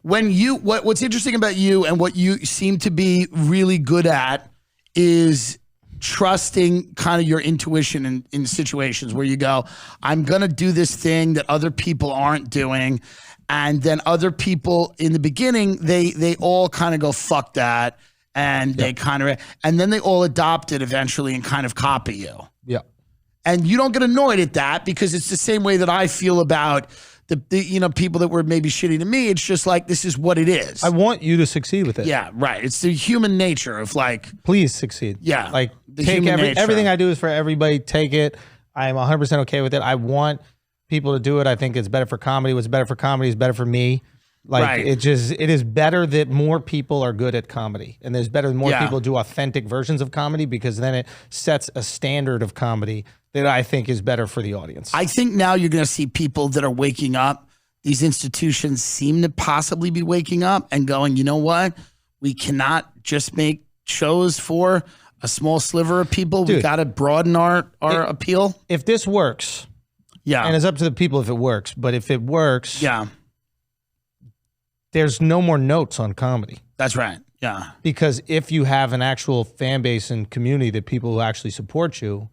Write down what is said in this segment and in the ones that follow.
what's interesting about you and what you seem to be really good at is trusting kind of your intuition in situations where you go, I'm going to do this thing that other people aren't doing. And then other people in the beginning, they all kind of go, fuck that. And they kind of, and then they all adopt it eventually and kind of copy you. Yeah. And you don't get annoyed at that because it's the same way that I feel about the people that were maybe shitty to me. It's just like, this is what it is. I want you to succeed with it. Yeah, right. It's the human nature of like, please succeed. Yeah. Like take everything I do is for everybody. Take it. I am 100% okay with it. I want people to do it. I think it's better for comedy. What's better for comedy is better for me. Like it is better that more people are good at comedy, and there's better that more people do authentic versions of comedy, because then it sets a standard of comedy that I think is better for the audience. I think now you're going to see people that are waking up. These institutions seem to possibly be waking up and going, you know what? We cannot just make shows for a small sliver of people. Dude, we got to broaden our appeal. If this works, and it's up to the people if it works, but if it works, there's no more notes on comedy. That's right. Yeah. Because if you have an actual fan base and community that people who actually support you,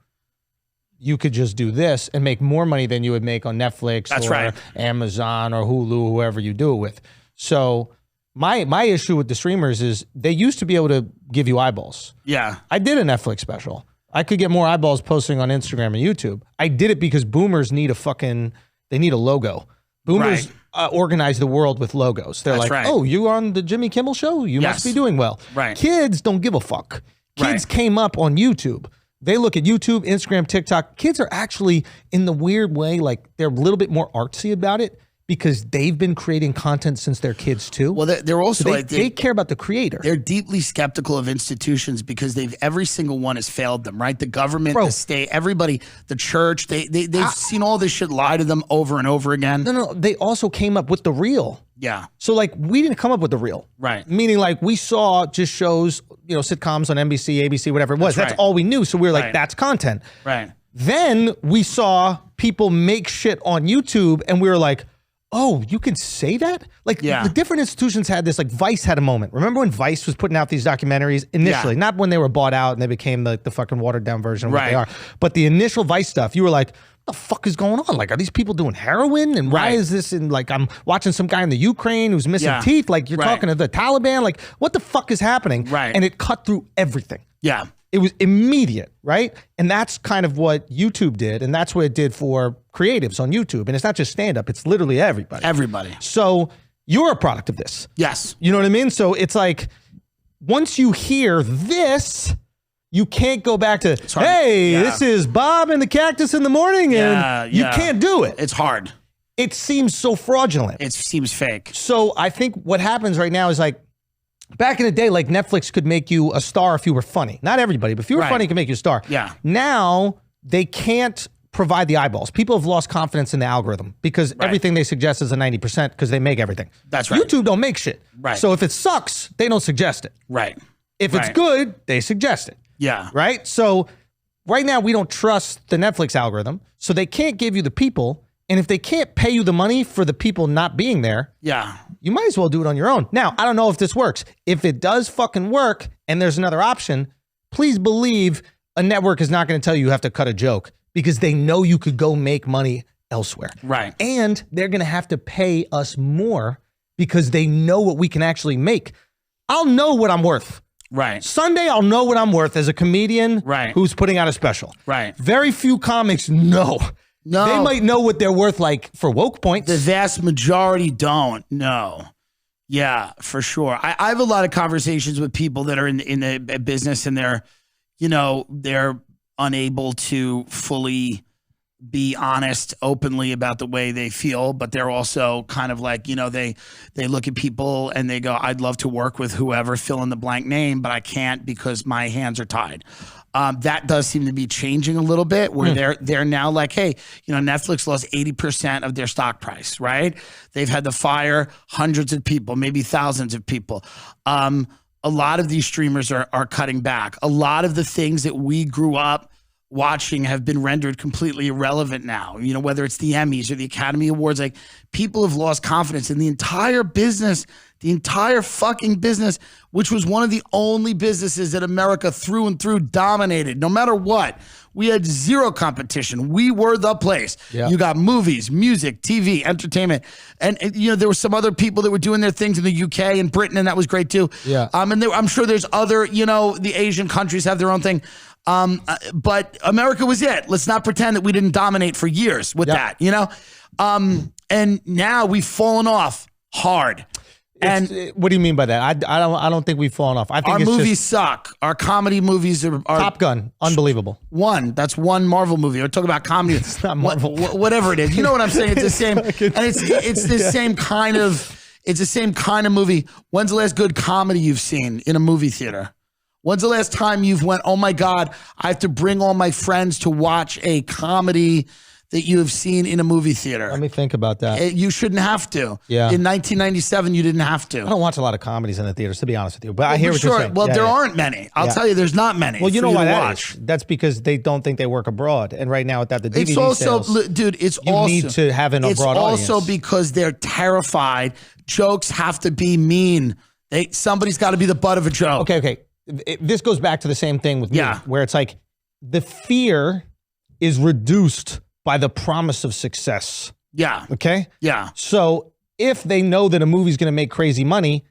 you could just do this and make more money than you would make on Netflix or Amazon or Hulu, whoever you do it with. So my issue with the streamers is they used to be able to give you eyeballs. Yeah. I did a Netflix special. I could get more eyeballs posting on Instagram and YouTube. I did it because boomers need they need a logo. Boomers organize the world with logos. They're oh, you on the Jimmy Kimmel show? You must be doing well. Right. Kids don't give a fuck. Kids came up on YouTube. They look at YouTube, Instagram, TikTok. Kids are actually, in the weird way, like they're a little bit more artsy about it because they've been creating content since they're kids too. Well, they're also so they care about the creator. They're deeply skeptical of institutions because every single one has failed them, right? The government, the state, everybody, the church, they've seen all this shit lie to them over and over again. No, they also came up with the real. Yeah. So like we didn't come up with the real. Right. Meaning like we saw just shows, sitcoms on NBC, ABC, whatever it was. That's all we knew. So we were like, that's content. Right. Then we saw people make shit on YouTube and we were like, oh, you can say that? Like the different institutions had this, like Vice had a moment. Remember when Vice was putting out these documentaries initially, not when they were bought out and they became the fucking watered down version of what they are, but the initial Vice stuff, you were like, what the fuck is going on? Like, are these people doing heroin? And why is this in, like, I'm watching some guy in the Ukraine who's missing teeth. Like you're talking to the Taliban. Like what the fuck is happening? Right. And it cut through everything. Yeah. It was immediate, right? And that's kind of what YouTube did. And that's what it did for creatives on YouTube. And it's not just stand-up. It's literally everybody. Everybody. So you're a product of this. Yes. You know what I mean? So it's like, once you hear this, you can't go back to, hey, this is Bob and the Cactus in the Morning. And you can't do it. It's hard. It seems so fraudulent. It seems fake. So I think what happens right now is like, back in the day, like Netflix could make you a star if you were funny. Not everybody, but if you were funny, it could make you a star. Yeah. Now they can't provide the eyeballs. People have lost confidence in the algorithm because everything they suggest is a 90% because they make everything. That's right. YouTube don't make shit. Right. So if it sucks, they don't suggest it. Right. If it's good, they suggest it. Yeah. Right? So right now we don't trust the Netflix algorithm. So they can't give you the people. And if they can't pay you the money for the people not being there, you might as well do it on your own. Now, I don't know if this works. If it does fucking work and there's another option, please believe a network is not going to tell you have to cut a joke because they know you could go make money elsewhere. Right. And they're going to have to pay us more because they know what we can actually make. I'll know what I'm worth. Right. Sunday, I'll know what I'm worth as a comedian who's putting out a special. Right. Very few comics know. No. They might know what they're worth like for woke points. The vast majority don't know. Yeah, for sure. I have a lot of conversations with people that are in the business and they're unable to fully be honest openly about the way they feel, but they're also kind of like, they look at people and they go, I'd love to work with whoever, fill in the blank name, but I can't because my hands are tied. That does seem to be changing a little bit where they're now like, hey, Netflix lost 80% of their stock price, right? They've had to fire hundreds of people, maybe thousands of people. A lot of these streamers are cutting back. A lot of the things that we grew up watching have been rendered completely irrelevant now. You know, whether it's the Emmys or the Academy Awards, like people have lost confidence in the entire business, the entire fucking business, which was one of the only businesses that America through and through dominated. No matter what, we had zero competition. We were the place. Yeah. You got movies, music, TV, entertainment. And you know, there were some other people that were doing their things in the UK and Britain, and that was great too. Yeah. And I'm sure there's other, you know, the Asian countries have their own thing. But America was it. Let's not pretend that we didn't dominate for years with that, you know? And now we've fallen off hard. And what do you mean by that? I don't think we've fallen off. I think our movies suck. Our comedy movies are Top Gun, unbelievable. That's one Marvel movie. We're talking about comedy. It's not Marvel. Whatever it is. You know what I'm saying? It's the same, and it's the same kind of movie. When's the last good comedy you've seen in a movie theater? When's the last time you've went, oh my God, I have to bring all my friends to watch a comedy that you have seen in a movie theater? Let me think about that. You shouldn't have to. Yeah. In 1997, you didn't have to. I don't watch a lot of comedies in the theaters, to be honest with you, but I hear what you're saying. Well, there aren't many. I'll tell you, there's not many. Well, you know why that is? That's because they don't think they work abroad. And right now, without the DVD it's also, sales, dude, you need to have an abroad audience. It's also because they're terrified. Jokes have to be mean. Somebody's got to be the butt of a joke. Okay. This goes back to the same thing with me, where it's like the fear is reduced by the promise of success. Yeah. Okay? Yeah. So if they know that a movie's going to make crazy money,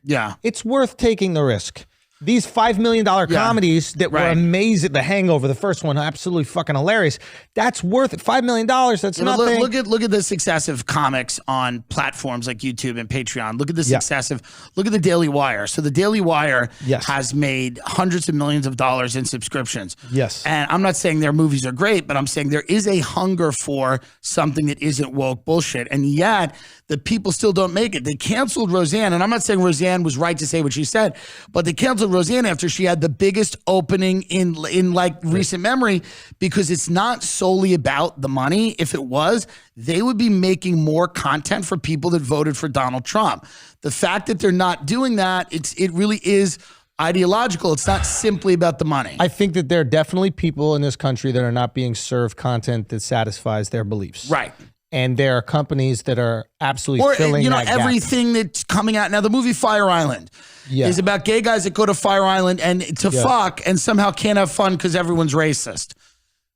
it's worth taking the risk. These $5 million comedies that were amazing, The Hangover, the first one, absolutely fucking hilarious. That's worth it. $5 million, that's nothing. Look at the success of comics on platforms like YouTube and Patreon. Look at the success of, look at the Daily Wire. So the Daily Wire has made hundreds of millions of dollars in subscriptions. Yes. And I'm not saying their movies are great, but I'm saying there is a hunger for something that isn't woke bullshit. And yet the people still don't make it. They canceled Roseanne. And I'm not saying Roseanne was right to say what she said, but they canceled Roseanne after she had the biggest opening in like recent memory, because it's not solely about the money. If it was, they would be making more content for people that voted for Donald Trump. The fact that they're not doing that, it really is ideological. It's not simply about the money. I think that there are definitely people in this country that are not being served content that satisfies their beliefs. Right. And there are companies that are absolutely filling that gap. Everything that's coming out now. The movie Fire Island is about gay guys that go to Fire Island and to fuck and somehow can't have fun because everyone's racist.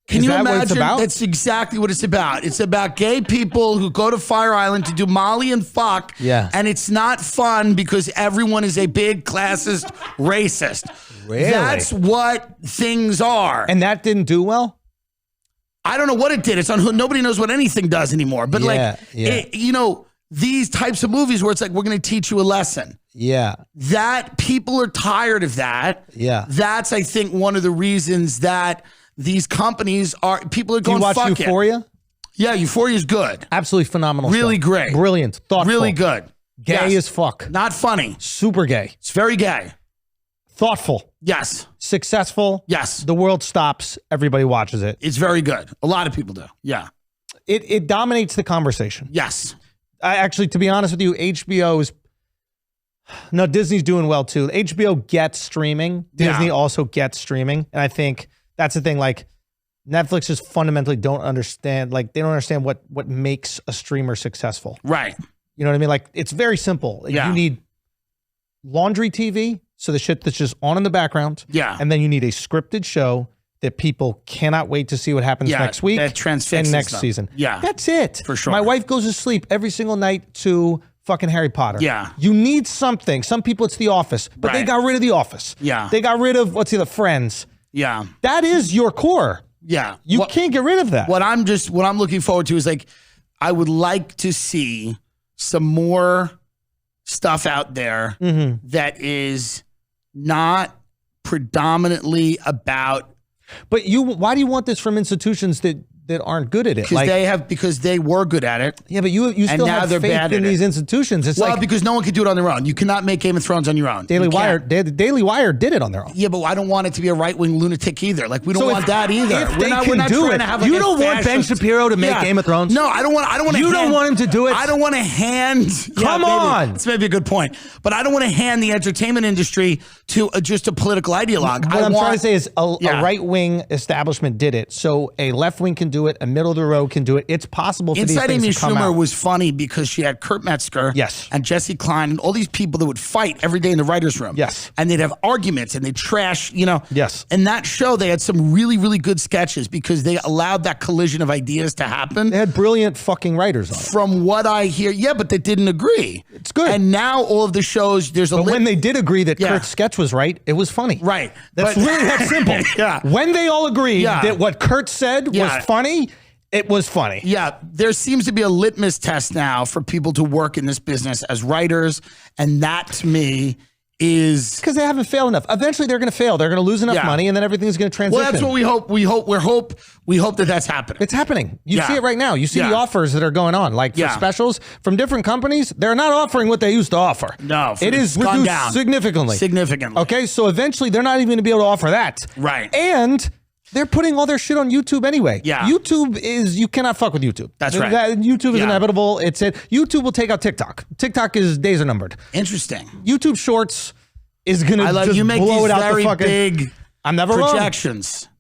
Can you imagine? What it's about? That's exactly what it's about. It's about gay people who go to Fire Island to do Molly and fuck. Yeah. And it's not fun because everyone is a big classist racist. Really? That's what things are. And that didn't do well? I don't know what it did. It's on. Nobody knows what anything does anymore. But you know, these types of movies where it's like, we're going to teach you a lesson. Yeah. That people are tired of that. Yeah. That's, I think, one of the reasons that these companies people are going, fuck it. Do you watch Euphoria? Yeah, Euphoria is good. Absolutely phenomenal. Really stuff. Great. Brilliant. Thoughtful. Really good. Gay as fuck. Not funny. Super gay. It's very gay. Thoughtful. Yes. Successful. Yes. The world stops. Everybody watches it. It's very good. A lot of people do. Yeah. It dominates the conversation. Yes. Actually, to be honest with you, Disney's doing well too. HBO gets streaming. Disney also gets streaming. And I think that's the thing. Like, Netflix just fundamentally don't understand. Like, they don't understand what makes a streamer successful. Right. You know what I mean? Like, it's very simple. You need laundry TV. So the shit that's just on in the background. Yeah. And then you need a scripted show that people cannot wait to see what happens next week and next season. Yeah. That's it. For sure. My wife goes to sleep every single night to fucking Harry Potter. Yeah. You need something. Some people it's The Office, but they got rid of The Office. Yeah. They got rid of, Friends. Yeah. That is your core. Yeah. You can't get rid of that. What I'm looking forward to is, like, I would like to see some more stuff out there that is not predominantly about. But why do you want this from institutions that that aren't good at it. Because they were good at it. Yeah, but you still have faith in these institutions. It's because no one could do it on their own. You cannot make Game of Thrones on your own. Daily Wire did it on their own. Yeah, but I don't want it to be a right-wing lunatic either. Like we don't want that either. We're not trying to have you don't want Ben Shapiro to make Game of Thrones? No, I don't want. You don't want him to do it? I don't want to hand. Come on, that's maybe a good point. But I don't want to hand the entertainment industry to just a political ideologue. What I'm trying to say is a right-wing establishment did it, so a left-wing can do it, a middle of the road can do it. It's possible for these things to come out. Amy Schumer was funny because she had Kurt Metzger and Jesse Klein and all these people that would fight every day in the writer's room. Yes. And they'd have arguments and they'd trash, Yes. In that show, they had some really, really good sketches because they allowed that collision of ideas to happen. They had brilliant fucking writers on it. From what I hear, but they didn't agree. It's good. And now all of the shows, But when they did agree that Kurt's sketch was right, it was funny. Right. That's really that simple. When they all agreed that what Kurt said was funny, it was funny. Yeah, there seems to be a litmus test now for people to work in this business as writers, and that to me is because they haven't failed enough. Eventually, they're going to fail. They're going to lose enough money, and then everything's going to transition. Well, that's what we hope. We hope that that's happening. It's happening. You see it right now. You see the offers that are going on, like for specials from different companies. They're not offering what they used to offer. No, it is reduced down significantly. Okay, so eventually, they're not even going to be able to offer that. Right, and they're putting all their shit on YouTube anyway. Yeah. YouTube you cannot fuck with YouTube. That's right. YouTube is inevitable. YouTube will take out TikTok. TikTok days are numbered. Interesting. YouTube Shorts is going to just you make blow these it out very the fucking big I'm never projections. wrong.